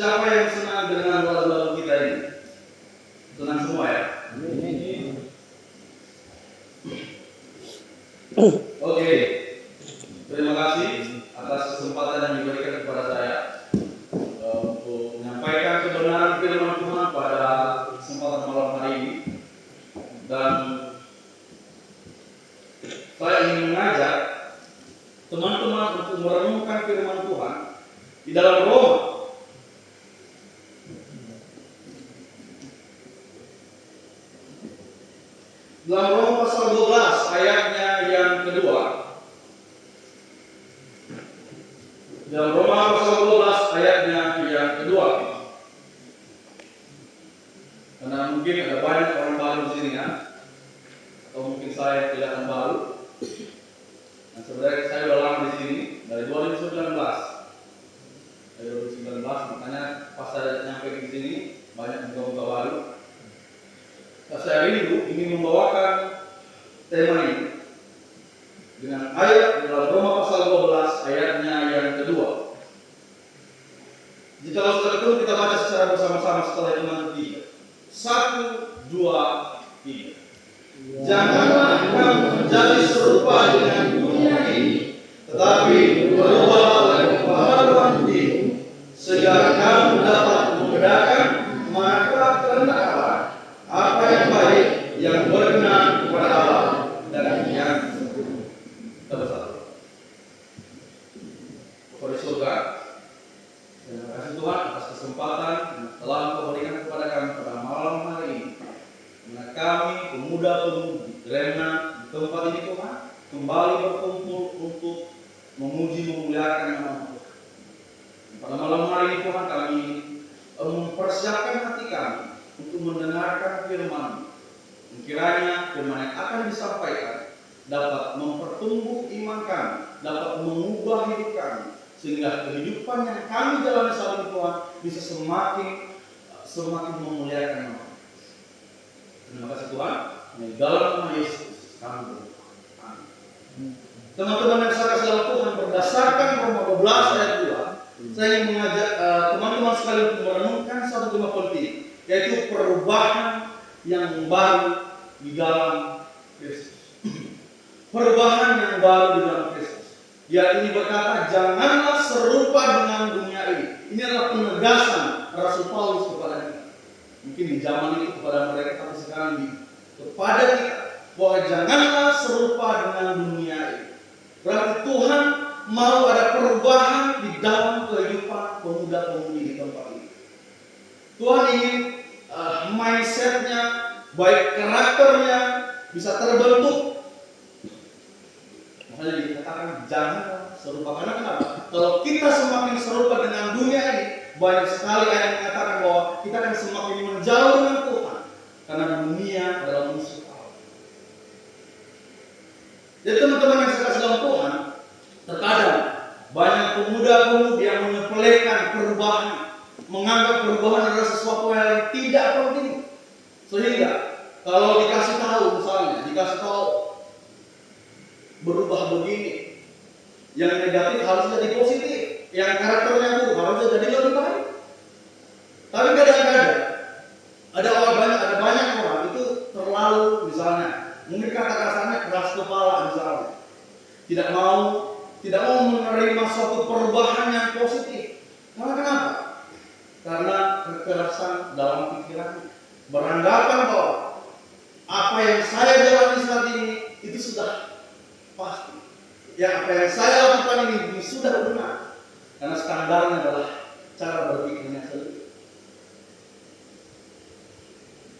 Siapa yang senang dengan lagu-lagu kita ini? Senang semua ya? Oke. Terima kasih atas kesempatan yang diberikan kepada saya untuk menyampaikan kebenaran firman Tuhan pada kesempatan malam hari ini. Dan saya ingin mengajak teman-teman untuk merenungkan firman Tuhan di dalam Roma. Dalam Roma pasal 12 ayatnya yang kedua. Dalam Roma pasal 12 ayatnya yang kedua. Karena mungkin ada banyak orang baru di sini ya. Atau mungkin saya tidak akan baru. Nah, sebenarnya saya sudah lama di sini dari 2019. Dari 2019, makanya pas saya nyampe di sini banyak muka-muka baru. Nah, saya rindu ingin membawakan tema ini dengan ayat dalam Roma pasal 12 ayatnya yang kedua. Jika saudara itu kita baca secara bersama-sama setelah itu nanti 1, 2, 3. Janganlah kamu menjadi serupa dengan dunia ini, tetapi berubahlah oleh pembaharuan hatimu, sehingga kamu dapat membedakan manakah kehendak Allah, apa yang baik, yang berkenan kepada Allah, dan yang sempurna. Kita bersatu. Kepada surga, terima kasih Tuhan atas kesempatan yang telah Engkau berikan kepada kami pada malam hari ini. Karena kami pemuda-pemudi remnant di tempat ini Tuhan kembali berkumpul untuk memuji memuliakan nama Tuhan. Pada malam hari ini Tuhan kami mempersiapkan hati kami untuk mendengarkan firman. Kiranya firman yang akan disampaikan dapat mempertumbuh iman kami, dapat mengubah hidup kami, sehingga kehidupan yang kami jalani saat ini Tuhan bisa semakin memuliakan nama. Terima kasih Tuhan. Di dalam nama Yesus kami berdoa. Amin. Teman-teman yang saya kasih dalam Tuhan, berdasarkan Roma 12 ayat 2, saya ingin mengajak teman-teman sekalian untuk merenungkan satu tema penting, yaitu perubahan yang baru di dalam Kristus. Perubahan yang baru di dalam Kristus. Ya, ini berkata, janganlah serupa dengan dunia ini. Ini adalah penegasan Rasul Paulus kepada kita. Mungkin di zaman itu kepada mereka, tapi sekarang kepada kita, bahwa janganlah serupa dengan dunia ini. Berarti Tuhan mau ada perubahan di dalam kehidupan pemuda-pemudi di tempat ini. Tuhan ingin mindsetnya, baik karakternya bisa terbentuk. Makanya dikatakan jangan serupa. Karena kenapa? Kalau kita semakin serupa dengan dunia ini, banyak sekali ayat mengatakan bahwa kita akan semakin menjauh dengan Tuhan. Karena dunia adalah musuh Allah. Jadi teman-teman yang saya kasih dalam Tuhan, terkadang banyak pemuda-pemudi yang menyepelekan perubahan, menganggap perubahan adalah sesuatu yang tidak penting. Sehingga kalau dikasih tahu, misalnya dikasih tahu berubah begini, yang negatif harus jadi positif, yang karakternya buruk harus jadi lebih baik. Tapi kadang-kadang ada banyak orang itu terlalu, misalnya mungkin kata kasarnya keras kepala, misalnya tidak mau menerima suatu perubahan yang positif. Karena kenapa? Karena kekerasan dalam pikiran, beranggapan bahwa apa yang saya jalani saat ini itu sudah pasti. Ya, apa yang saya lakukan ini sudah benar. Karena standarnya adalah cara berpikirnya sendiri.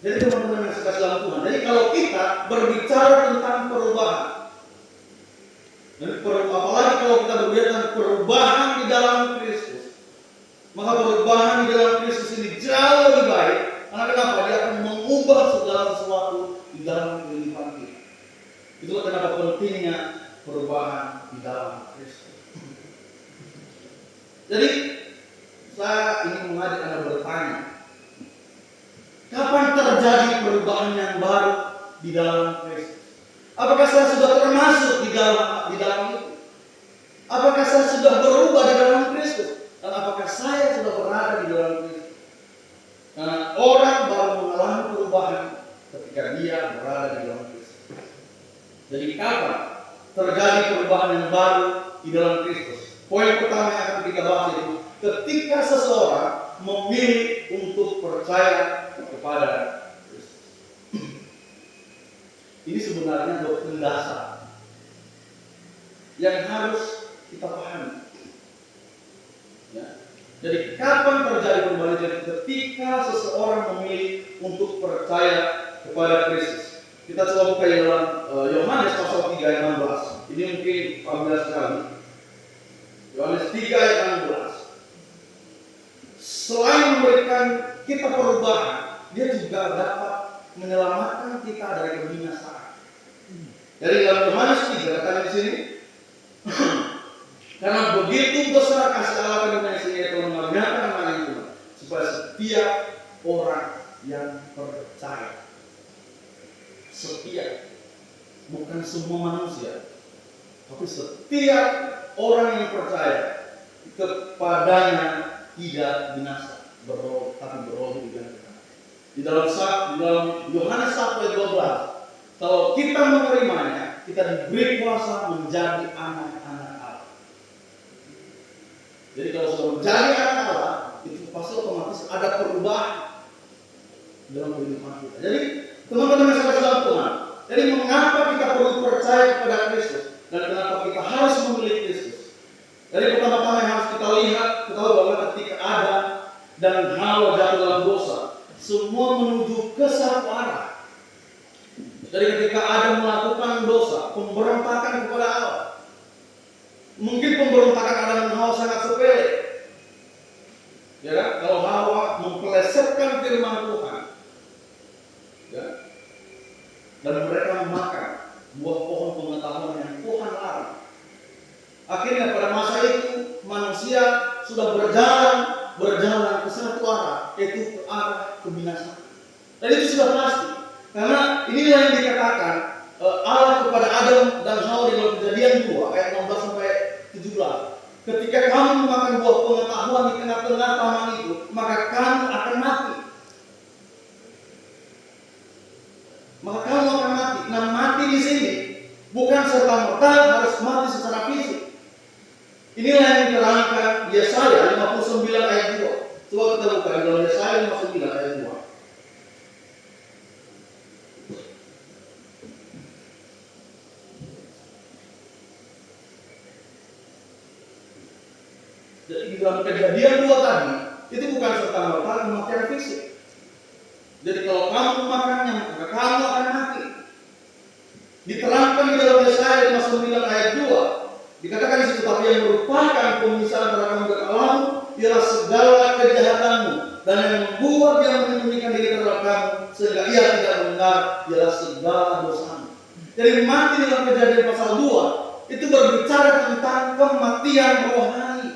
Jadi teman-teman yang suka dalam Tuhan, jadi kalau kita berbicara tentang perubahan, apalagi kalau kita berbicara tentang perubahan di dalam Kristus, maka perubahan di dalam Kristus ini jauh lebih baik. Karena kenapa? Dia akan mengubah segala sesuatu di dalam kehidupan kita. Itulah kenapa pentingnya perubahan di dalam Kristus. Jadi saya ingin mengajak Anda bertanya, kapan terjadi perubahan yang baru di dalam Kristus? Apakah saya sudah termasuk di dalam itu? Apakah saya sudah berubah di dalam Kristus? Dan apakah saya sudah berada di dalam Jadi kapan terjadi perubahan yang baru di dalam Kristus? Poin pertama yang akan kita bahas itu ketika seseorang memilih untuk percaya kepada Kristus. Ini sebenarnya doktrin dasar yang harus kita pahami. Ya. Jadi kapan terjadi perubahan? Jadi ketika seseorang memilih untuk percaya kepada Kristus. Kita coba buka dalam Yohanes pasal 3 ayat 16. Ini mungkin familiar sekali. Yohanes 3 ayat 16. Selain memberikan kita perubahan, dia juga dapat menyelamatkan kita dari kebinasaan. Dari dalam Yohanes 3 katakan di sini, karena begitu besar kasih Allah pada dunia ini, Dia telah mengaruniakan anak itu supaya setiap orang yang percaya, setiap, bukan semua manusia, tapi setiap orang yang percaya kepadanya tidak binasa, tapi beroleh hidup. Di dalam Yohanes 1 ayat 12, kalau kita menerimanya, kita diberi kuasa menjadi anak-anak Allah. Jadi kalau sudah menjadi anak Allah, itu pasti otomatis ada perubahan dalam kehidupan kita. Jadi teman-teman yang dalam Tuhan, jadi mengapa kita perlu percaya kepada Kristus dan kenapa kita harus memilih Kristus? Jadi pertama-tama yang harus kita lihat, ketahui bahwa ketika Adam dan Hawa jatuh dalam dosa, semua menuju ke satu arah. Jadi ketika Adam melakukan dosa, pemberontakan kepada Allah, mungkin pemberontakan Adam dan Hawa sangat sepele. Ya kan? Kalau Hawa mempelesetkan firman Tuhan, ya, dan mereka memakan buah pohon pengetahuan yang Tuhan larang. Akhirnya pada masa itu manusia sudah berjalan ke satu arah, yaitu ke arah kebinasaan. Dan itu sudah pasti, karena inilah yang dikatakan Allah kepada Adam dan Hawa di dalam Kejadian 2 ayat 16 sampai 17. Ketika kamu memakan buah pengetahuan di tengah-tengah taman itu, maka kamu akan mati. Maka kamu akan mati. Nah, mati di sini bukan serta-merta harus mati secara fisik. Inilah yang diterangkan Yesaya 59 ayat 2. Coba kita buka di dalam Yesaya 59 ayat 2. Jadi di dalam Kejadian 2 tadi, itu bukan serta-merta kematian fisik. Jadi kalau kamu makannya, maka kamu akan mati. Diterangkan di dalam Yesaya 59 ayat 2. Dikatakan di situ, tapi yang merupakan pemisahan antara kamu dan Allahmu ialah segala kejahatanmu, dan yang membuat dia menyembunyikan diri terhadap kamu sehingga ia tidak mendengar ialah segala dosamu. Jadi mati dalam Kejadian pasal 2 itu berbicara tentang kematian rohani.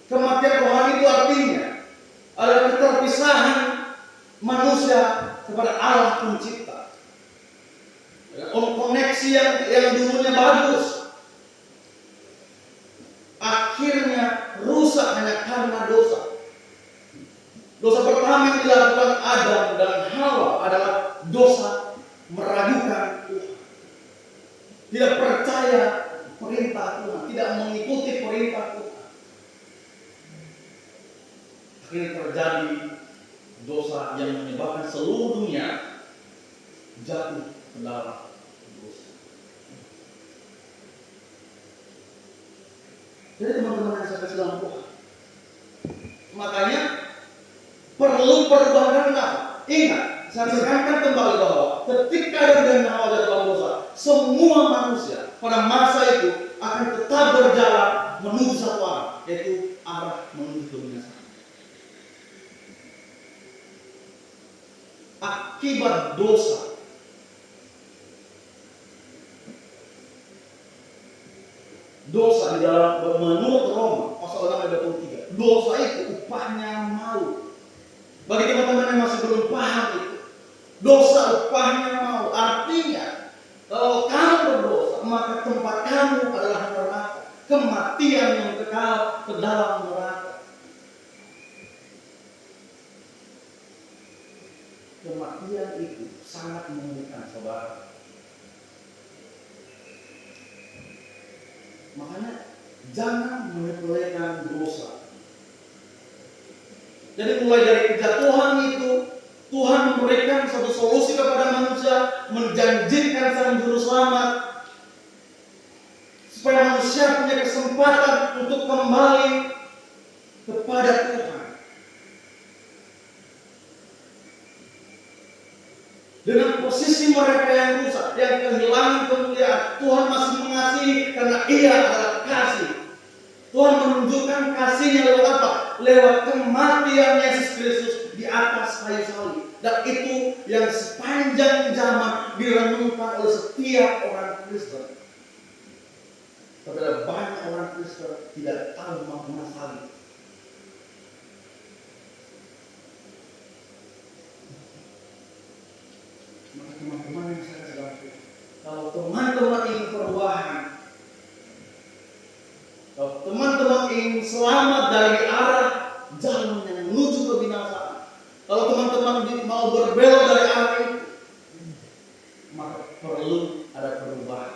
Kematian rohani itu artinya adalah keterpisahan manusia kepada Allah pencipta. Koneksi yang dulunya bagus, akhirnya rusak hanya karena dosa. Dosa pertama yang dilakukan Adam dan Hawa adalah dosa meragukan Tuhan, tidak percaya perintah Tuhan, tidak mengikuti perintah Tuhan. Akhirnya terjadi dosa yang menyebabkan seluruh dunia jatuh ke dalam dosa. Jadi teman-teman yang saya kasih dalam Tuhan, makanya perlu perubahan. Ingat, saya tekankan kembali bahwa ketika Adam dan Hawa jatuh dalam dosa, semua manusia pada masa itu akan tetap berjalan menuju satu arah, yaitu arah menuju kebinasaan. Akibat dosa, dosa di dalam menurut Roma pasal 6 ayat 23, dosa itu upahnya maut. Bagi teman-teman yang masih belum paham itu, dosa upahnya maut. Artinya kalau kamu berdosa, maka tempat kamu adalah neraka, kematian yang kekal ke dalam neraka. Kematian itu sangat mengerikan, saudara. Makanya jangan menyepelekan dosa. Jadi mulai dari kejatuhan itu, Tuhan memberikan satu solusi kepada manusia, menjanjikan sang juru selamat supaya manusia punya kesempatan untuk kembali kepada Tuhan. Dengan posisi mereka yang rusak, yang kehilangan kemuliaan, Tuhan masih mengasihi karena Ia adalah kasih. Tuhan menunjukkan kasih-Nya lewat apa? Lewat kematian Yesus Kristus di atas kayu salib. Dan itu yang sepanjang zaman direnungkan oleh setiap orang Kristen. Tapi ada banyak orang Kristen tidak tahu makna salib. Maka teman-teman yang saya sedang, kalau teman-teman ingin perubahan, kalau teman-teman ingin selamat dari arah jalan yang menuju kebinasaan, kalau teman-teman mau berbelok dari arah itu, maka perlu ada perubahan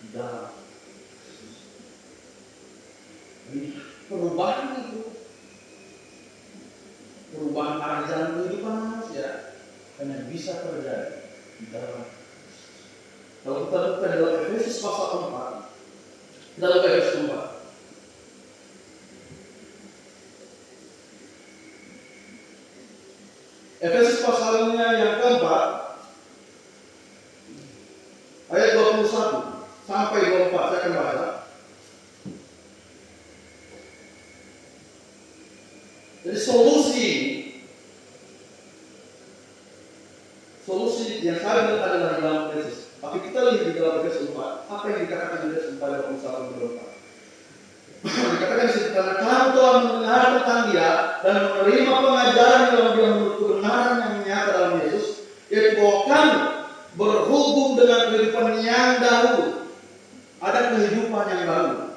di dalam. Jadi perubahan itu, perubahan arah jalan kehidupan manusia hanya bisa terjadi di dalam. Kalau kita buka dalam Efesus pasal 4, kita buka Efesus 4. Efesus pasalnya yang keempat, ayat 21 sampai 24, saya akan baca. Jadi solusi yang saya bilang adalah di dalam Efesus. Tapi kita lihat di dalam Efesus 4, apa yang dikatakan di Efesus 4 ayat 21-24. Dikatakan di situ, karena kamu telah mendengar tentang Dia dan menerima pengajaran dalam Dia menurut kebenaran yang nyata dalam Yesus, yaitu bahwa kamu berhubung dengan kehidupan yang dahulu. Ada kehidupan yang baru.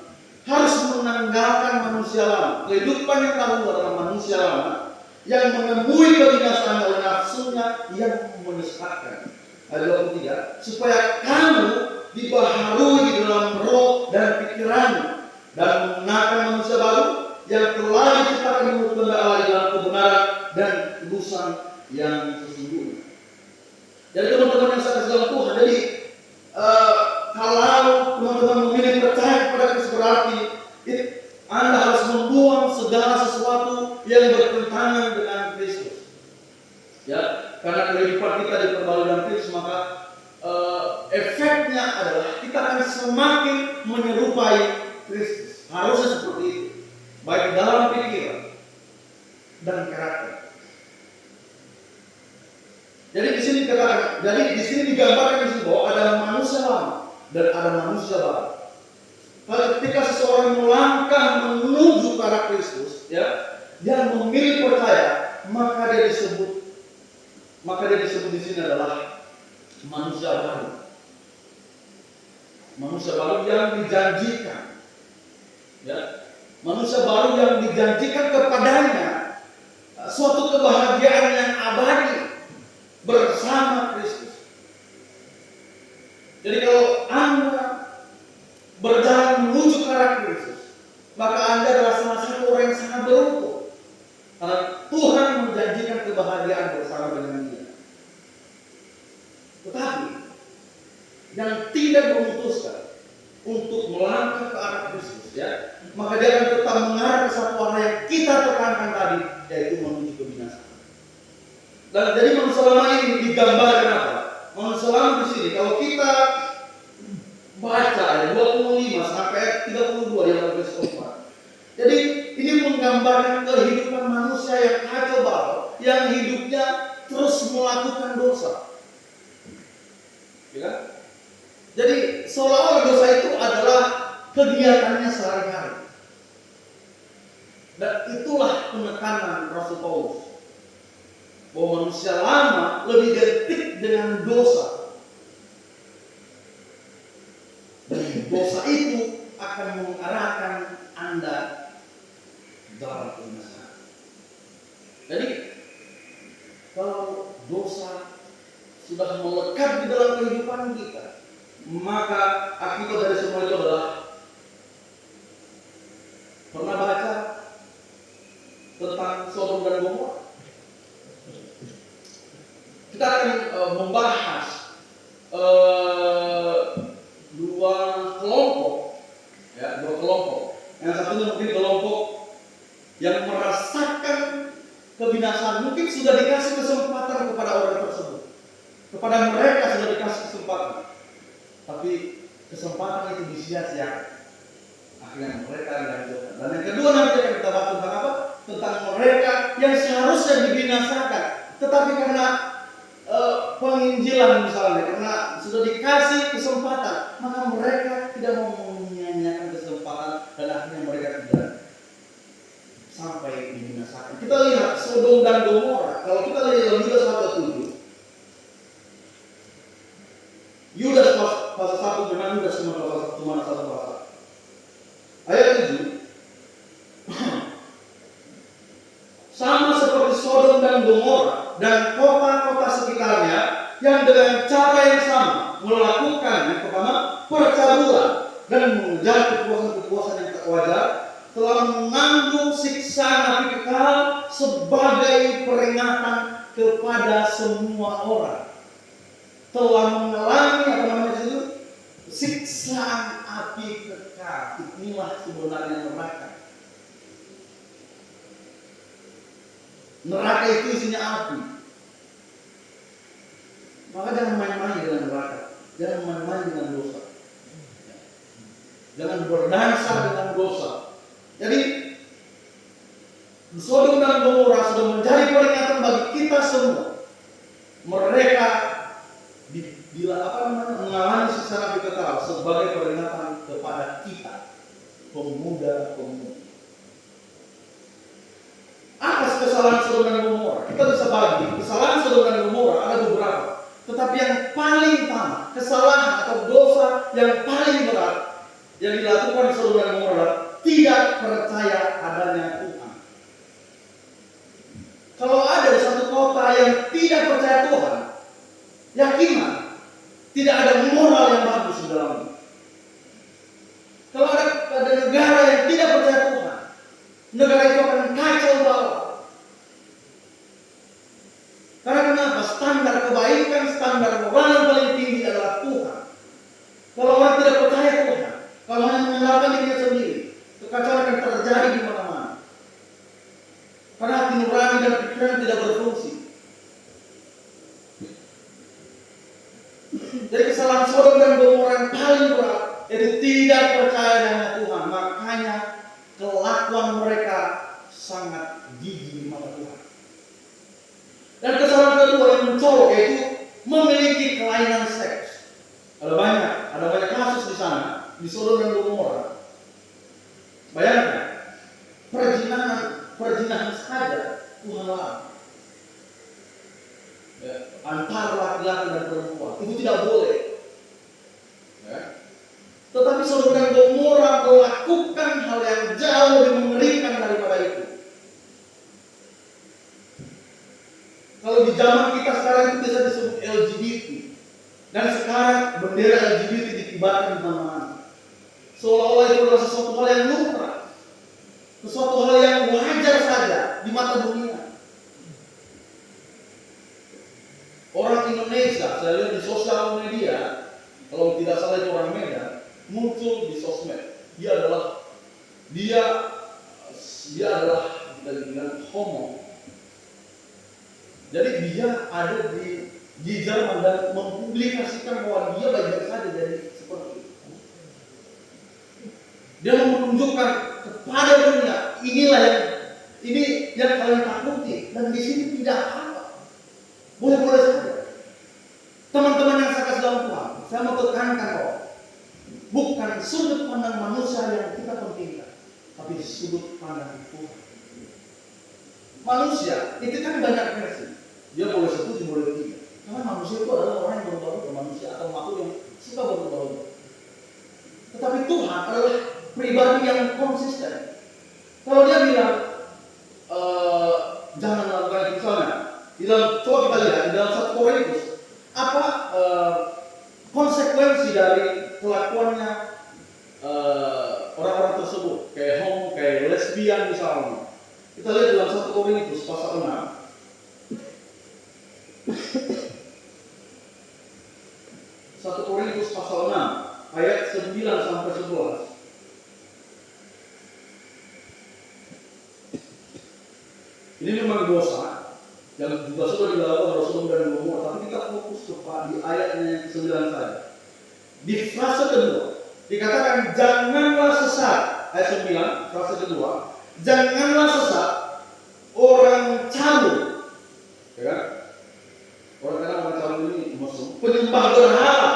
Harus menanggalkan manusia lama. Kehidupan yang dahulu adalah manusia lama yang menemui kebinasaan oleh nafsunya yang menyesatkan. Ayat 23, supaya kamu dibaharui di dalam roh dan pikiranmu dan menggunakan manusia baru yang telah diciptakan menurut kehendak Allah dalam kebenaran dan kulusan yang sesungguhnya. Jadi teman-teman yang saya dalam Tuhan, jadi kalau teman-teman memilih percaya kepada Kristus, berarti Anda harus membuang segala sesuatu yang bertentangan dengan Kristus. Ya, karena kehidupan kita diperbarui dengan Kristus, maka efeknya adalah kita akan semakin menyerupai Kristus. Harusnya seperti itu, baik dalam pikiran dan karakter. Jadi di sini dikatakan, digambarkan di sini bahwa ada manusia lama dan ada manusia baru. Ketika seseorang melangkah menuju ke arah Kristus, ya, dia memilih percaya, maka dia disebut di sini adalah manusia baru. Manusia baru yang dijanjikan, ya, manusia baru yang dijanjikan kepadanya suatu kebahagiaan yang abadi bersama Kristus. Jadi kalau Anda berjalan menuju ke arah Kristus, maka Anda adalah salah satu orang yang sangat beruntung, karena Tuhan menjanjikan kebahagiaan bersama dengan Dia. Tetapi yang tidak memutuskan untuk melangkah ke arah Kristus, ya, maka dia akan tetap mengarah ke satu arah yang kita tekankan tadi, yaitu menuju kebinasaan. Dan jadi manusia lama ini digambarkan apa? Manusia lama di sini, kalau kita baca ayat 25 sampai 32 di dalam Efesus 4. Jadi ini menggambarkan kehidupan manusia yang kacau balau, yang hidupnya terus melakukan dosa. Ya? Jadi seolah-olah dosa itu adalah kegiatannya sehari-hari. Dan itulah penekanan Rasul Paulus, bahwa manusia lama lebih identik dengan dosa. Dan dosa itu akan mengarahkan Anda dalam kebinasaan. Jadi kalau dosa sudah melekat di dalam kehidupan kita, maka akibat dari semua itu adalah Pernah baca tentang Sodom dan Gomora? Kita akan membahas dua kelompok, ya, dua kelompok. Yang satunya mungkin kelompok yang merasakan kebinasaan, mungkin sudah dikasih kesempatan kepada orang tersebut, kepada mereka sudah dikasih kesempatan, tapi kesempatan itu disia-siakan, akhirnya mereka dihancurkan. Dan yang kedua nanti akan kita bahas tentang apa? Tentang mereka yang seharusnya dibinasakan, tetapi karena penginjilan misalnya, karena sudah dikasih kesempatan, maka mereka tidak mau menyanyiakan kesempatan dan akhirnya mereka tidak sampai dibinasakan. Kita lihat Sodom dan Gomora. Kalau kita lihat dalam Yudas pasal 7, Yudas pasal 1, memang Yudas cuma satu pasal. Ayat 7, sama seperti Sodom dan Gomora dan kota-kota sekitarnya yang dengan cara yang sama melakukan yang pertama percabulan dan mengejar kepuasan-kepuasan yang tak wajar, telah menanggung siksa api kekal sebagai peringatan kepada semua orang. Telah mengalami siksaan api kekal. Inilah sebenarnya neraka. Neraka itu isinya api. Maka jangan main-main dengan neraka. Jangan main-main dengan dosa. Jangan berdansa dengan dosa. Jadi Sodom dan Gomora sudah menjadi peringatan bagi kita semua. Mereka mengalami siksa api kekal sebagai peringatan kepada kita, pemuda-pemudi. Apa kesalahan Sodom dan Gomora? Kita bisa bagi kesalahan Sodom dan Gomora ada beberapa, tetapi yang paling utama, kesalahan atau dosa yang paling berat yang dilakukan Sodom dan Gomora, tidak percaya adanya Tuhan. Kalau ada satu kota yang tidak percaya Tuhan, yakinlah tidak ada moral yang bagus di dalamnya. Kalau ada negara yang tidak percaya Tuhan, negara itu akan kacau balau. Karena kenapa? Standar kebaikan, standar moral yang paling tinggi adalah Tuhan. Kalau orang tidak percaya Tuhan, kalau hanya mengandalkan dirinya sendiri, kekacauan akan terjadi di mana-mana. Karena hati nurani dan pikiran tidak berfungsi. Jadi kesalahan Sodom dan Gomora yang paling berat itu tidak percaya dengan Tuhan. Makanya kelakuan mereka sangat jijik di mata Tuhan. Dan kesalahan kedua yang mencolok yaitu memiliki kelainan seks. Ada banyak kasus di sana, di Sodom dan Gomora. Bayangkan, perjinahan saja Tuhan larang. Ya, antara laki-laki dan perempuan itu tidak boleh. Ya. Tetapi Sodom dan Gomora melakukan hal yang jauh lebih mengerikan daripada itu. Kalau di zaman kita sekarang itu bisa disebut LGBT, dan sekarang bendera LGBT dikibarkan di mana-mana. Seolah-olah itu adalah sesuatu hal yang lumrah, sesuatu hal yang wajar saja di mata dunia. Orang Indonesia, saya lihat di sosial media, kalau tidak salah itu orang Medan, muncul di sosmed. Dia adalah kita bilang homo. Jadi dia ada di Jerman dan mempublikasikan bahwa dia baik-baik saja jadi seperti itu. Dia menunjukkan kepada dunia, ini yang kalian takuti, dan di sini tidak apa. Boleh-boleh saja. Teman-teman yang saya kasih dalam Tuhan, saya mau tekankan bahwa bukan sudut pandang manusia yang kita pentingkan, tapi sudut pandang Tuhan. Manusia itu kan banyak versi. Dia boleh setuju, boleh tidak. Karena manusia itu adalah orang yang berubah-ubah, manusia atau makhluk yang suka berubah-ubah. Tetapi Tuhan adalah pribadi yang konsisten. Kalau dia bilang jangan lakukan itu, misalnya coba kita lihat di dalam 1 Korintus apa konsekuensi dari kelakuannya orang-orang tersebut. kayak homo, kayak lesbian misalnya. Kita lihat dalam 1 Korintus pasal 6. 1 Korintus pasal 6 ayat 9 sampai 11. Ini memang dosa yang juga sudah dilakukan oleh Sodom dan Gomora, tapi kita fokus kepada di ayatnya yang ke-9 saja. Di frase kedua dikatakan janganlah sesat, ayat 9 frase kedua, janganlah sesat orang cabul, ya kan? Orang cabul ini maksud penyembah berhala,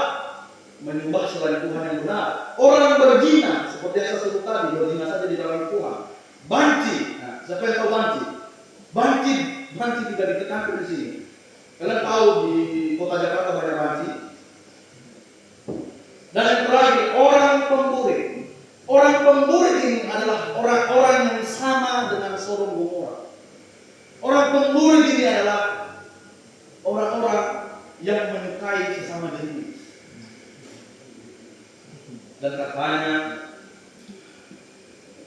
menyembah selain Tuhan yang benar, orang berzina seperti yang saya sebut tadi, berzina saja di dalam Tuhan, banci. Nah, siapa yang tahu banci? Banci tidak ditekankan di sini. Kalian tahu di kota Jakarta banyak banci. Dan yang terakhir, orang pemburi. Orang pemburi ini adalah orang-orang yang sama dengan Sodom Gomora. Orang pemburi ini adalah orang-orang yang menyukai sesama jenis. Dan katanya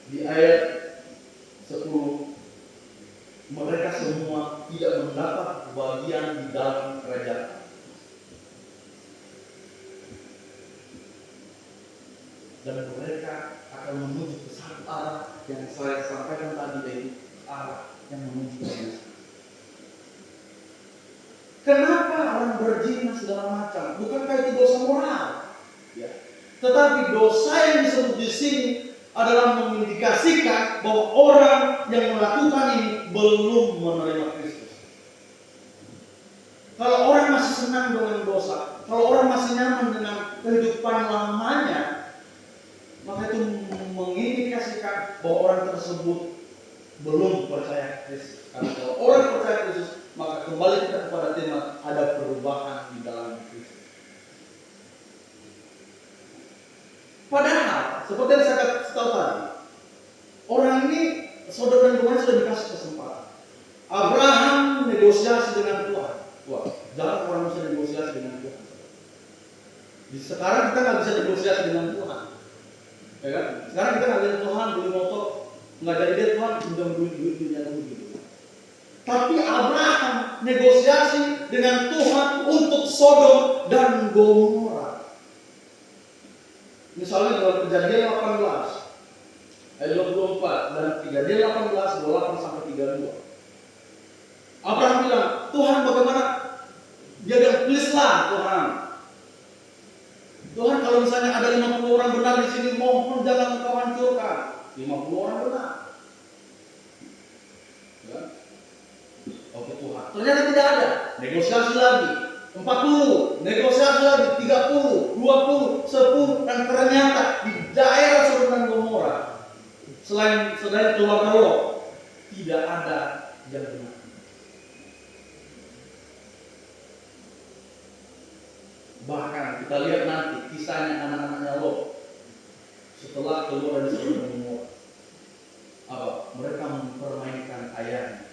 di ayat 10, mereka semua tidak mendapat bagian di dalam kerajaan. Dan mereka akan menuju ke satu arah yang saya sampaikan tadi, yaitu arah yang menuju ke sana. Kenapa orang berzina segala macam? Bukankah itu dosa moral? Ya. Tetapi dosa yang disebut di sini adalah mengindikasikan bahwa orang yang melakukan ini belum menerima Kristus. Kalau orang masih senang dengan dosa, kalau orang masih nyaman dengan kehidupan lamanya, maka itu mengindikasikan bahwa orang tersebut belum percaya Kristus. Karena kalau orang percaya Kristus, maka kembali kita kepada tema ada perubahan di dalam Kristus. Padahal, seperti yang saya tahu tadi, orang ini, Sodom dan Gomora sudah dikasih kesempatan. Abraham negosiasi dengan Tuhan. Wah, jangan orang bisa negosiasi dengan Tuhan. Sekarang kita nggak bisa negosiasi dengan Tuhan, ya kan? Sekarang kita nggak bisa Tuhan beli motor, nggak jadi dia Tuhan pinjam duitnya gitu. Tapi Abraham negosiasi dengan Tuhan untuk Sodom dan Gomora. Misalnya dalam Kejadian 18 ayat 24 dan Kejadian 18 28 sampai 32. Abraham bilang, Tuhan bagaimana? Dia bilang, please lah Tuhan. Tuhan kalau misalnya ada 50 orang benar di sini, mohon jangan engkau hancurkan. 50 orang benar. Ya. Oke Tuhan. Ternyata tidak ada. Negosiasi lagi. 40, negosiasi lagi, 30, 20, 10, dan ternyata di daerah Sodom dan Gomora, selain keluarga Lot, tidak ada yang benar. Bahkan kita lihat nanti kisahnya anak-anaknya Lot setelah keluar dari Sodom dan Gomora, apa? Mereka mempermainkan ayahnya.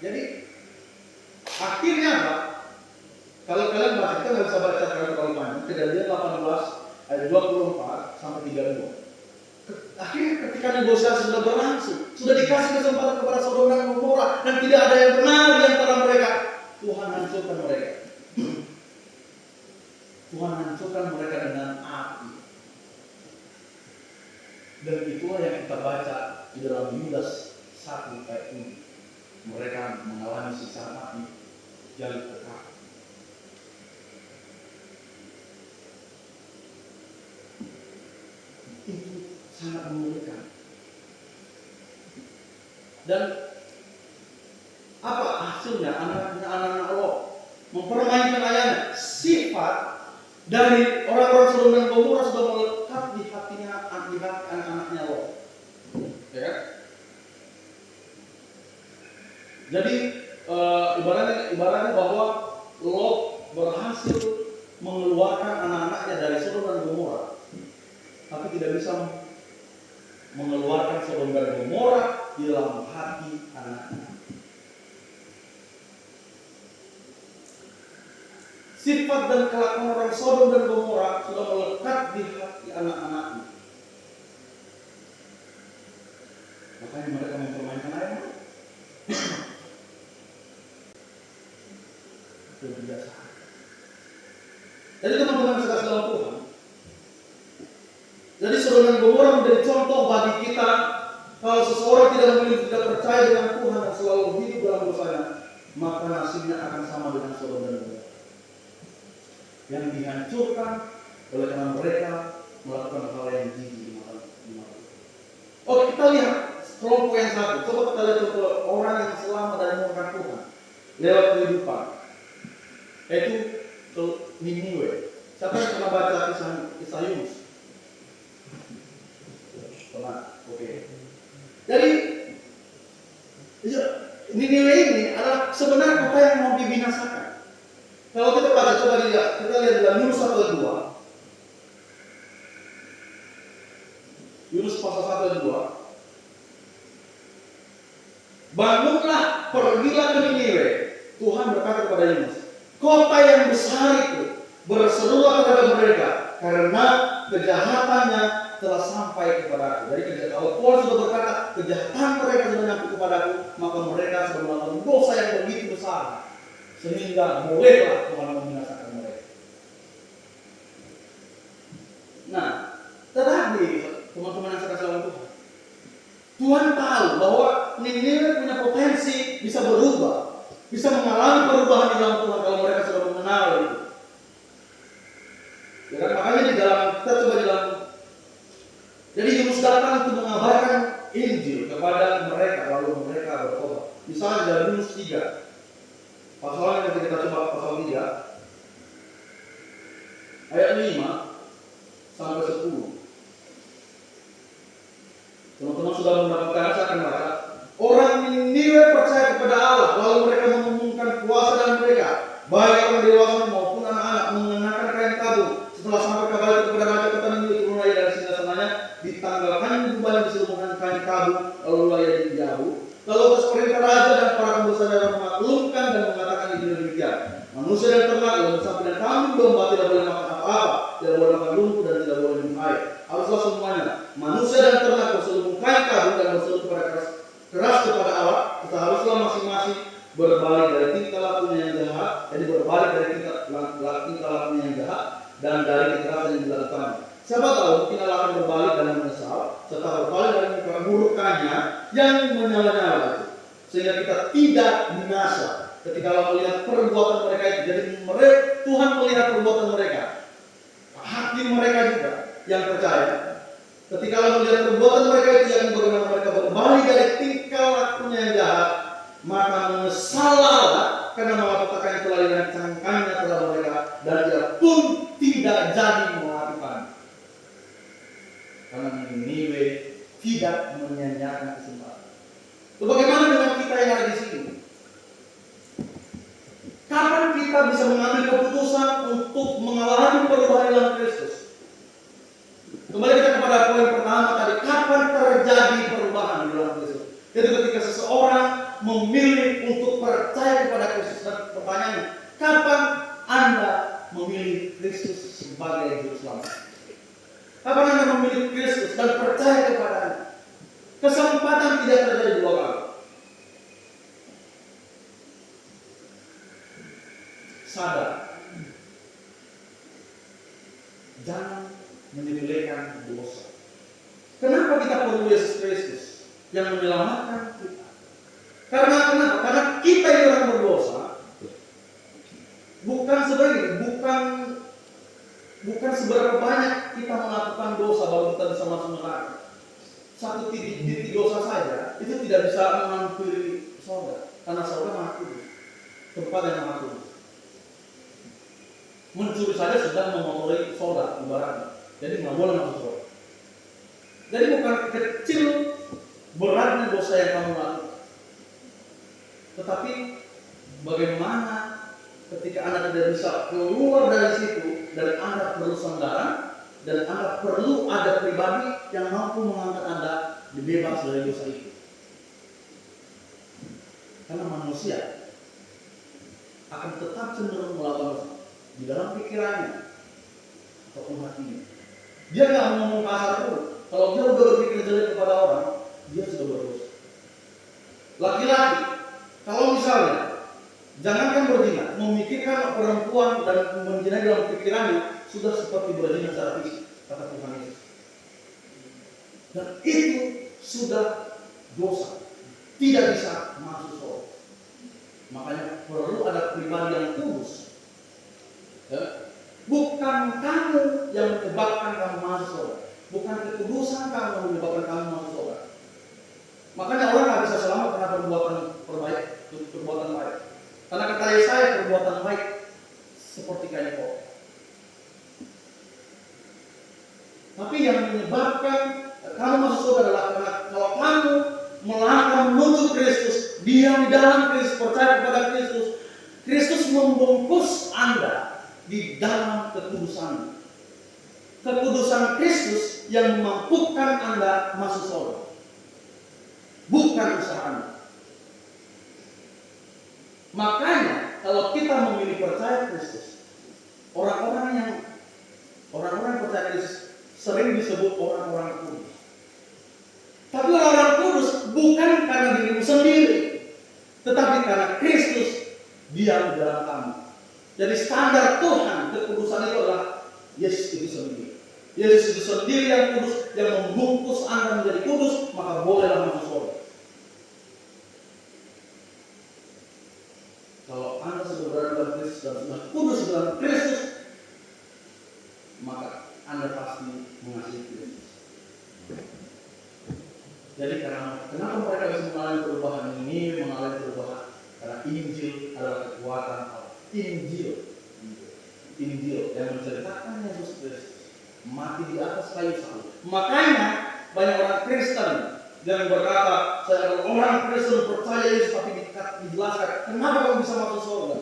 Jadi akhirnya apa? Kalau kalian baca, kita nggak bisa baca terlalu panjang. Kejadian 18 ayat 24 sampai 32. Akhirnya ketika negosiasi sudah berlangsung, sudah dikasih kesempatan kepada Sodom dan Gomora dan tidak ada yang benar di antara mereka, Tuhan hancurkan mereka. Tuhan hancurkan mereka dengan api. Dan itulah yang kita baca di dalam Yudas 1 ayat 7. Mereka mengalami siksaan api yang kekal. Itu sangat mengerikan. Dan apa hasilnya? Anak-anak Lot mempermainkan ayahnya. Sifat dari orang-orang Sodom dan Gomora sudah melekat di hatinya, di hati anak-anaknya Lot. Ya. Jadi ibaratnya bahwa Lot berhasil mengeluarkan anak-anaknya dari Sodom dan Gomora, tapi tidak bisa mengeluarkan Sodom dan Gomora di dalam hati anaknya. Sifat dan kelakuan orang Sodom dan Gomora sudah melekat di hati anak-anaknya. Makanya mereka mempermainkan air. Itu biasa. Jadi teman-teman sekalian dalam Tuhan, jadi Sodom dan Gomora menjadi contoh bagi kita. Kalau seseorang tidak percaya dengan Tuhan dan selalu hidup dalam dosanya, maka nasibnya akan sama dengan Sodom dan Gomora yang dihancurkan oleh karena mereka melakukan hal yang jijik. Oke, kita lihat kelompok yang satu. Coba kita lihat contoh orang yang selamat dari murka Tuhan lewat kehidupan. Yaitu Niniwe. Siapa yang pernah baca kisah Yunus? Pernah. Oke. Jadi Niniwe ini adalah sebenarnya kota yang mau dibinasakan. Kalau kita baca, coba lihat, kita lihat dalam Yunus 1 dan 2. Yunus pasal 1 dan 2. Bangunlah, pergilah ke Niniwe. Tuhan berkata kepada Yunus, kota yang besar itu, berserulah terhadap mereka, karena kejahatannya telah sampai kepada aku. Jadi kalau Tuhan sudah berkata, kejahatan mereka sudah sampai kepadaku, maka mereka sudah melakukan dosa yang begitu besar, sehingga bolehlah Tuhan membinasakan mereka. Nah, tetapi teman-teman yang saya kasih Tuhan, Tuhan tahu bahwa Niniwe punya potensi bisa berubah, bisa mengalami perubahan di dalam Tuhan kalau mereka sudah mengenal itu. Ya kan? Makanya di dalam kita coba di dalam, jadi Yunus datang untuk mengabarkan Injil kepada mereka lalu mereka bertobat. Misalnya dalam Yunus 3. Pasalnya nanti kita coba pasal 3 ayat 5 sampai 10. Teman-teman sudah mendapatkan, saya akan baca. Orang Niniwe percaya kepada Allah, lalu mereka mengumumkan puasa dan mereka, baik orang dewasa maupun anak-anak, mengenakan kain kabung. Setelah sampai kembali kepada raja kota Niniwe, turunlah ia dari singgasananya, ditanggalkan jubahnya, diselubungkan kain kabung, lalu ia dijauh. Lalu atas perintah raja dan para pembesar daerah memaklumkan dan mengatakan ini demikian. Manusia dan ternak, lalu sapi dan kambing domba tidak boleh makan apa-apa, tidak boleh makan lumpur dan tidak boleh minum air. Haruslah semuanya manusia dan ternak berselubung kain kabung dan berselubung keras kepada Allah. Kita haruslah masing-masing berbalik dari tingkah lakunya yang jahat, jadi berbalik dari tingkah lakunya yang jahat dan dari kekerasan yang dilakukan. Siapa tahu mungkin Allah akan berbalik dan menyesal, serta berbalik dari keburukannya yang menyala-nyala itu, sehingga kita tidak binasa ketika Allah melihat perbuatan mereka itu. Jadi Tuhan melihat perbuatan mereka, hati mereka juga yang percaya. Ketika Allah melihat perbuatan mereka itu, yang bagaimana mereka berbalik dari tingkah lakunya yang jahat, maka menyesallah karena malapetaka yang telah dirancangkannya terhadap mereka, dan dia pun tidak jadi melakukan. Karena Niniwe tidak menyanyiakan kesempatan. Bagaimana dengan kita yang ada di sini? Kapan kita bisa mengambil keputusan untuk mengalami perubahan dalam Kristus? Kembali kita kepada poin pertama tadi, kapan terjadi perubahan di dalam Kristus? Jadi ketika seseorang memilih untuk percaya kepada Kristus. Dan pertanyaannya, kapan Anda memilih Kristus sebagai juru selamat? Kapan Anda memilih Kristus dan percaya kepada-Nya? Kesempatan tidak terjadi dua kali. Sadar, jangan menyepelekan dosa. Kenapa kita perlu Yesus Kristus yang menyelamatkan kita? Karena kenapa? Karena kita yang orang berdosa, bukan seberapa banyak kita melakukan dosa baru kita bisa masuk neraka. Satu titik dosa saja itu tidak bisa menghampiri surga, karena surga Maha Kudus, tempat yang Maha Kudus. Mencuri saja sudah mengotori surga ibaratnya, jadi nggak boleh masuk surga. Jadi bukan kecil beratnya dosa yang kamu lakukan, tetapi bagaimana ketika Anda tidak bisa keluar dari situ dan Anda perlu sandaran dan Anda perlu ada pribadi yang mampu mengangkat Anda dibebas dari dosa itu. Karena manusia akan tetap cenderung melakukan dosa. di dalam pikirannya ataupun hatinya. Dia nggak ngomong kasar dulu. Kalau dia udah berpikir jelek kepada orang, dia sudah berdosa. Laki-laki, kalau misalnya jangankan berzina, memikirkan perempuan dan menzina dalam pikirannya sudah seperti berzina secara fisik, kata Tuhan Yesus. Dan itu sudah dosa, tidak bisa masuk surga. Makanya perlu ada pribadi yang kudus. Ya? Bukan kamu yang menyebabkan kamu masuk surga, bukan kekudusan kamu yang menyebabkan kamu masuk surga. Makanya orang nggak bisa selamat karena perbuatan baik. Karena kata Yesaya perbuatan baik seperti kain pokok. Tapi yang menyebabkan kamu masuk surga adalah karena kalau kamu melangkah menuju Kristus, diam di dalam Kristus, percaya kepada Kristus, Kristus membungkus Anda di dalam kekudusan. Kekudusan Kristus yang memampukan Anda masuk surga, bukan usaha Anda. Makanya kalau kita memilih percaya Kristus, orang-orang percaya Kristus sering disebut orang-orang kudus. Tapi orang-orang kudus bukan karena dirimu sendiri, tetapi karena Kristus diam di dalam kamu. Jadi standar Tuhan kekudusan itu adalah Yesus itu sendiri. Yesus itu sendiri yang kudus, yang membungkus Anda menjadi kudus, maka bolehlah masuk surga. Kalau Anda sudah berada dalam Kristus dan sudah kudus dalam Kristus, maka Anda pasti mengasihi Kristus. Jadi kenapa mereka bisa mengalami perubahan ini, mengalami perubahan? Karena Injil adalah kekuatan Allah. Injil yang menceritakan Yesus Kristus mati di atas kayu salib. Makanya banyak orang Kristen yang berkata, saya adalah orang Kristen percaya Yesus, tapi dijelaskan kenapa kamu bisa masuk surga?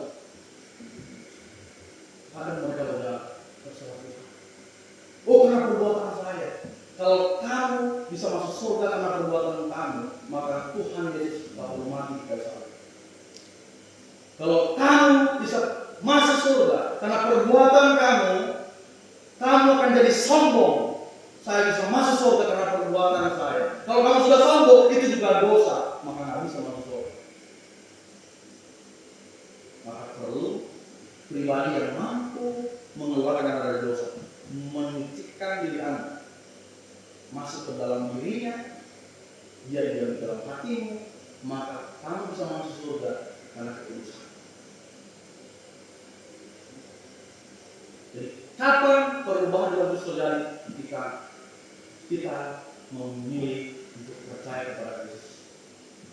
Kadang mereka sudah terserah Tuhan. Oh, karena perbuatan saya. Kalau kamu bisa masuk surga karena perbuatan kamu, maka Tuhan Yesus tidak perlu mati di kayu salib. Kalau kamu bisa masuk surga karena perbuatan kamu akan jadi sombong. Saya bisa masuk surga karena perbuatan saya. Kalau kamu sudah sombong, itu juga dosa, maka nggak bisa masuk surga. Maka perlu pribadi yang mampu mengeluarkan dari dosa, menyucikan diri Anda, masuk ke dalam dirinya, dia di dalam hatimu, maka kamu bisa masuk surga karena kekudusan. Jadi kapan perubahan dalam Kristus terjadi? Ketika kita memilih untuk percaya kepada Kristus.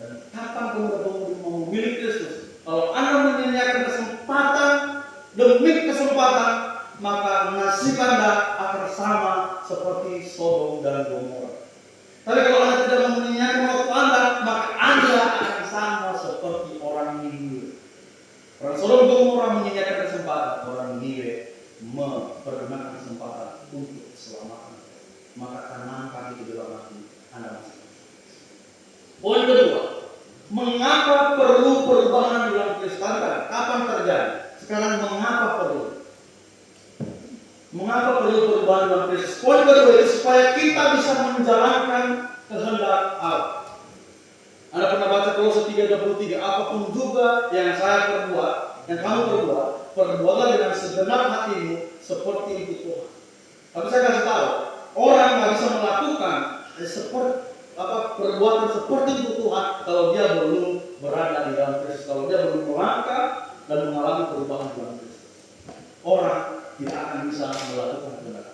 Dan kapan pemuda-pemudi memilih Kristus? Kalau Anda menyanyiakan kesempatan demi kesempatan, maka nasib Anda akan sama seperti Sodom dan Gomora. Tapi kalau Anda tidak menyanyiakan waktu Anda, maka Anda akan sama seperti orang Niniwe. Orang Sodom dan Gomora menyanyiakan kesempatan, orang Niniwe mempergunakan kesempatan untuk keselamatan, maka tanamkan itu dalam hati Anda masing-masing. Poin kedua, mengapa perlu perubahan dalam Kristen? Kapan terjadi? Sekarang mengapa perlu? Mengapa perlu perubahan dalam Kristus? Poin kedua itu supaya kita bisa menjalankan kehendak Allah. Anda pernah baca Kolose 3:23, apapun juga yang saya perbuat, yang kamu perbuat, perbuatlah dengan segenap hatimu seperti untuk Tuhan. Tapi saya kasih tahu, orang nggak bisa melakukan perbuatan seperti untuk Tuhan kalau dia belum berada di dalam Kristus, kalau dia belum melangkah dan mengalami perubahan dalam Kristus. Orang tidak akan bisa melakukan kehendak.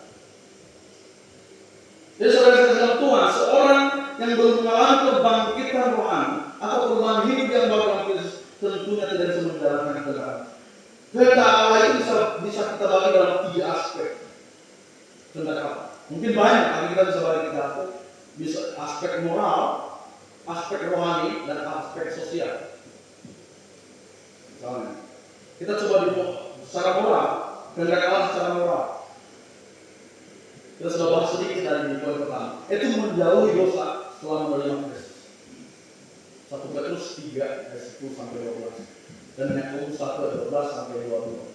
Jadi saudara dalam Tuhan, seorang yang belum mengalami kebangkitan rohani atau perubahan hidup yang baru dalam Kristus, tentunya tidak bisa menjalankan kehendak. Kehendak Allah itu bisa kita bagi dalam 3 aspek. Kehendak apa? Mungkin banyak, tapi kita bisa bagi 3 aspek. Bisa aspek moral, aspek rohani, dan aspek sosial. Misalnya, kita coba secara moral, kehendak Allah secara moral. Kita sudah bahas sedikit dari di poin pertama. Itu menjauhi dosa setelah menerima Kristus. 1 Petrus 3 ayat 10 sampai 12. Dan Yakobus 1 ayat 12 sampai 22.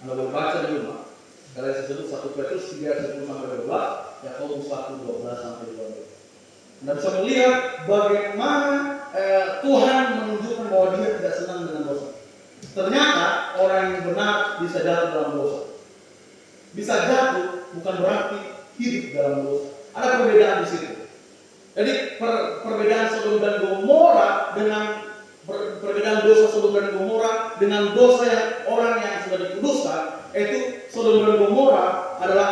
Anda boleh baca di rumah. Sekali saya sebut 1 Petrus 3:10-12, Yakobus 1:12-12. Anda bisa melihat bagaimana Tuhan menunjukkan bahwa Dia tidak senang dengan dosa. Ternyata orang yang benar bisa jatuh dalam dosa. Bisa jatuh bukan berarti hidup dalam dosa. Ada perbedaan di situ. Jadi perbedaan Sodom dan Gomora dengan perbedaan dosa Sodom dan Gomora dengan dosa yang orang yang sudah dikuduskan, itu Sodom dan Gomora adalah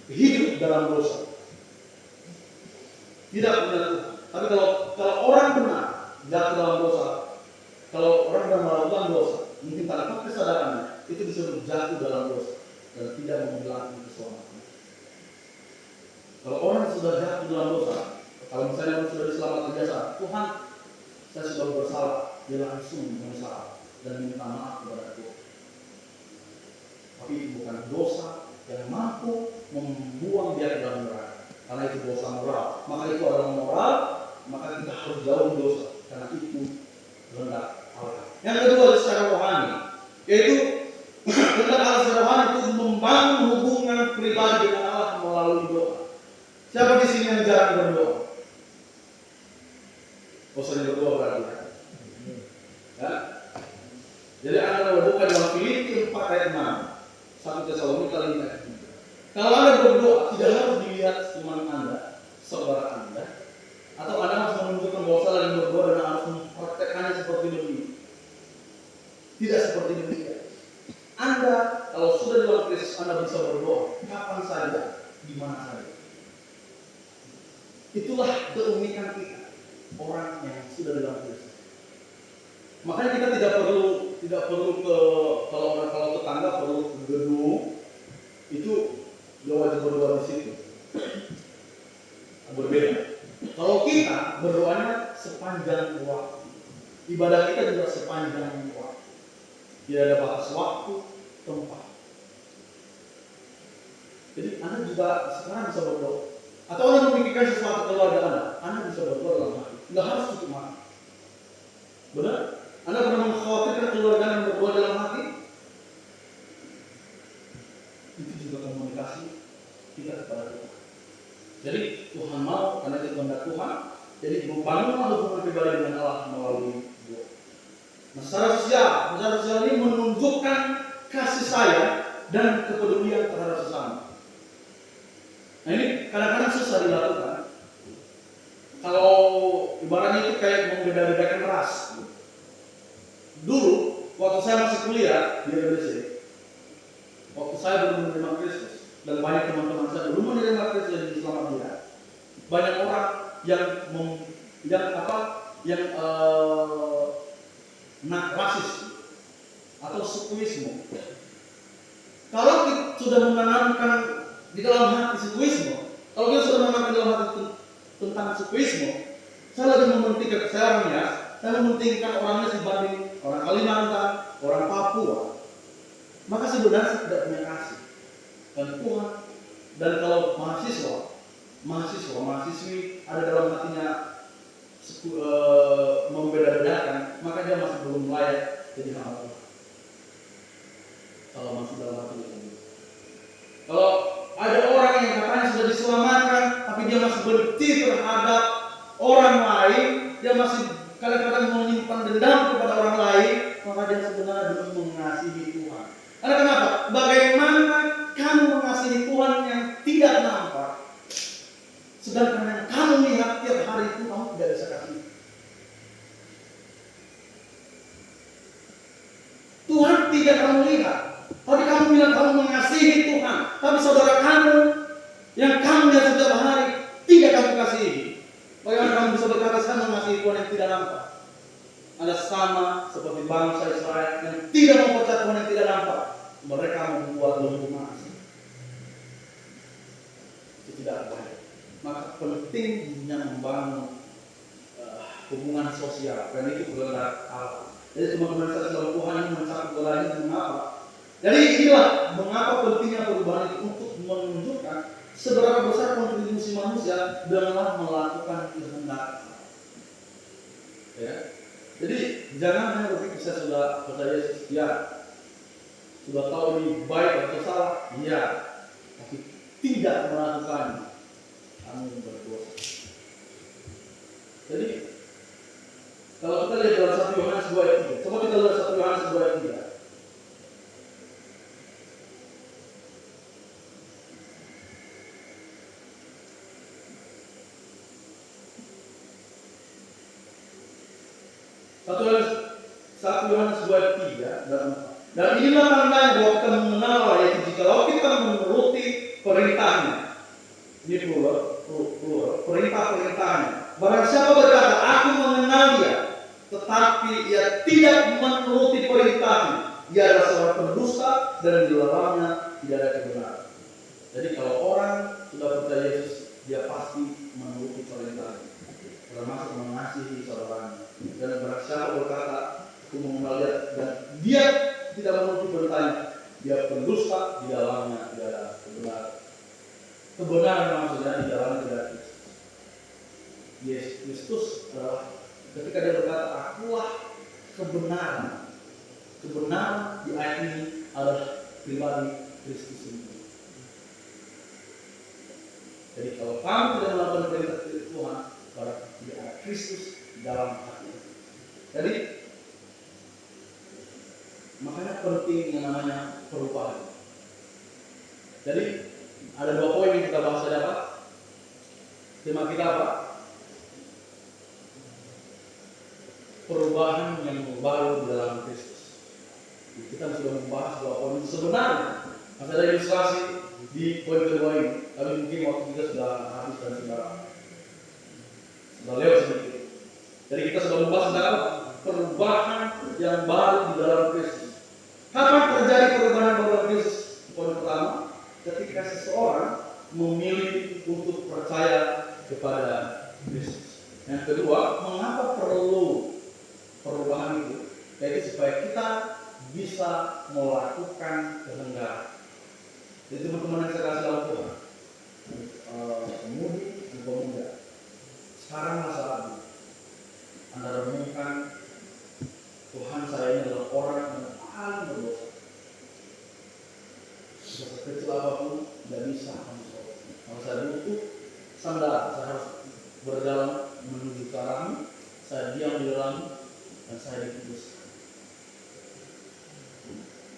hidup dalam dosa, tidak punya Tuhan. Tapi kalau orang benar jatuh dalam dosa, kalau orang benar melakukan dosa, mungkin tanpa kesadarannya, itu disebut jatuh dalam dosa dan tidak menghilangkan keselamatan. Kalau orang sudah jatuh dalam dosa, kalau misalnya orang sudah diselamatkan biasa, Tuhan, saya sudah bersalah, dia langsung menyesal dan minta maaf kepada Tuhan. Tapi itu bukan dosa yang mampu membuang dia ke dalam neraka, karena itu dosa moral. Maka itu adalah moral, maka kita harus jauh dosa, karena itu rendah Allah. Yang kedua secara rohani, yaitu rendah Allah secara rohani itu membangun hubungan pribadi dengan Allah melalui doa. Siapa di sini yang jarang berdoa? Sering berdoa berarti ya. Jadi Anda berdoa dalam Filipi 4 ayat 6, 1 Tesalonika 5 ayat 3. Kalau Anda berdoa, tidak harus dilihat iman Anda, saudara Anda, atau Anda harus menunjukkan bahwa saya lagi berdoa dan harus mempraktekkannya seperti begini. Tidak seperti demikian. Anda kalau sudah di dalam Kristus, Anda bisa berdoa kapan saja, di mana saja. Itulah keunikan kita, orang yang sudah di dalam Kristus. Makanya kita tidak perlu ke kalau tetangga perlu ke gedung, itu dia wajib berdoa di situ. Berbeda. Kalau kita berdoanya sepanjang waktu, ibadah kita juga sepanjang waktu. Tidak ada batas waktu, tempat. Jadi Anda juga sekarang bisa berdoa. Atau Anda memikirkan sesuatu keluarga Anda bisa berdoa dalam hati. Tidak harus tutup mata. Benar? Anda pernah mengkhawatirkan keluarga Anda berdoa dalam hati? Itu juga komunikasi kita kepada Tuhan. Jadi Tuhan mau, karena itu kehendak Tuhan. Jadi membangunlah hubungan pribadi dengan Allah melalui doa. Nah, secara sosial ini menunjukkan kasih sayang dan kepedulian terhadap sesama. Nah ini kadang-kadang susah dilakukan. Kalau ibaratnya itu kayak membeda-bedakan ras. Dulu, waktu saya masih kuliah di Indonesia, waktu saya belum menerima Kristus, dan banyak teman-teman saya belum menerima Kristus dan diselamatkan, banyak orang yang rasis atau sukuisme. Kalau kita sudah menanamkan di dalam hati sukuisme, kalau kita sudah menanamkan di dalam hati tentang sukuisme, saya lebih mementingkan saya mementingkan orangnya dibanding orang Kalimantan, orang Papua. Maka sebenarnya tidak punya kasih. Dan Tuhan, dan kalau mahasiswi ada dalam hatinya membeda-bedakan, maka dia masih belum layak jadi hamba Tuhan. Kalau masih dalam hati itu. Kalau ada orang yang katanya sudah diselamatkan, tapi dia masih benci terhadap orang lain, dia masih kadang-kadang menyimpan dendam kepada orang lain, maka dia sebenarnya belum mengasihi Tuhan. Karena kenapa? Bagaimana kamu mengasihi Tuhan yang tidak nampak, sedangkan yang kamu lihat tiap hari itu kamu tidak bisa kasih. Tuhan tidak kamu lihat, tapi kamu bilang kamu mengasihi Tuhan, tapi saudara kamu yang kamu lihat setiap hari tidak kamu kasihi. Bagaimana kamu bisa berkata saya mengasihi Tuhan yang tidak nampak? Anda sama seperti bangsa Israel yang tidak mempercayai Tuhan yang tidak nampak. Mereka membuat lembu emas. Itu tidak baik. Maka pentingnya membangun hubungan sosial, dan itu kehendak Allah. Jadi teman-teman saya dalam Tuhan yang mencakup gelarnya mengapa? Jadi inilah mengapa pentingnya perubahan itu untuk menunjukkan seberapa besar kontribusi manusia dalam melakukan kehendak. Ya. Jadi jangan hanya berpikir saya sudah percaya Yesus. Ya. sudah tahu ini baik atau salah, iya, tapi tidak melakukannya, kamu berdosa. Jadi kalau kita lihat dalam 1 Yohanes 2 ayat 3, coba kita lihat 1 Yohanes 2 ayat 3. Satu Yohanes 2 ayat 3 dan inilah tandanya bahwa kita mengenal Allah, yaitu jikalau kita menuruti perintahnya. Ini perintah-perintahnya. Barang siapa berkata, aku mengenal dia, tetapi ia tidak menuruti perintahnya, ia adalah seorang pendusta dan di dalamnya tidak ada kebenaran. Jadi kalau orang sudah percaya Yesus, dia pasti menuruti perintahnya, termasuk mengasihi saudaranya. Dan barang siapa berkata, aku mengenal dia, dan dia tidak menuruti perintahnya, dia pendusta, di dalamnya tidak ada kebenaran. Kebenaran maksudnya di dalamnya tidak ada Yesus. Kristus adalah ketika dia berkata, akulah kebenaran. Kebenaran di ayat ini adalah pribadi Kristus sendiri. Jadi kalau kamu tidak melakukan perintah Tuhan, berarti tidak ada Kristus di dalam hati. Jadi makanya penting yang namanya perubahan. Jadi ada 2 poin yang kita bahas tadi apa? Tema kita apa? Perubahan yang baru di dalam Kristus. Kita sudah membahas 2 poin sebenarnya. Masih ada ilustrasi di poin kedua ini. Tapi mungkin waktu kita sudah habis dan sudah lewat sedikit. Jadi kita sudah membahas tentang perubahan yang baru di dalam Kristus. Kapan terjadi perubahan dalam Kristus? Poin pertama, ketika seseorang memilih untuk percaya kepada Kristus. Yang kedua, mengapa perlu perubahan itu? Yaitu supaya kita bisa melakukan kehendak. Jadi teman-teman yang saya kasih dalam Tuhan, pemudi dan pemuda, sekarang saatnya Anda renungkan, Tuhan saya ini adalah orang yang paling berdosa. Sekecil apapun tidak bisa kamu solve. Kalau saya butuh sandal, saya harus berjalan menuju ke arahmu, saya diam di dalam dan saya dikudus.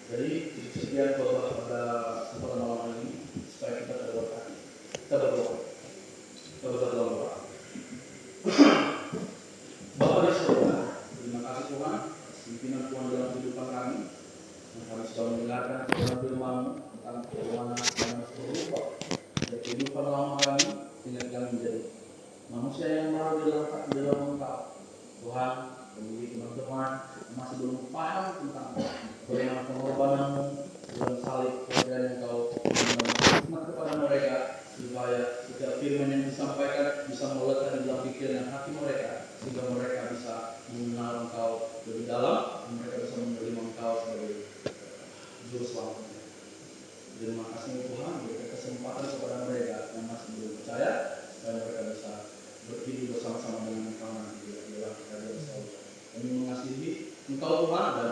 Jadi sekian khotbah pada kesempatan malam ini supaya kita terberkati. Kita berdoa. Kita berdoa dalam doa. Bapa di surga, terima kasih Tuhan atas pimpinan Tuhan dalam kehidupan kami. Kami sudah mendengarkan firman-Mu tentang bagaimana kami harus berubah dari kehidupan lama kami sehingga kami menjadi manusia yang baru di dalam Engkau. Tuhan, bagi teman-teman yang masih belum paham tentang bagaimana pengorbanan-Mu dalam salib yang Engkau berikan kepada mereka, supaya setiap firman yang disampaikan bisa melekat di dalam pikiran dan hati mereka, sehingga mereka bisa mengenal Engkau lebih dalam dan mereka bisa menerima Engkau sebagai Juru Selamat. Terima kasih Tuhan, berikan kesempatan kepada mereka yang masih belum percaya, supaya mereka bisa berhidup bersama-sama dengan Engkau nanti di dalam kerajaan surga. Kami mengasihi Engkau Tuhan dan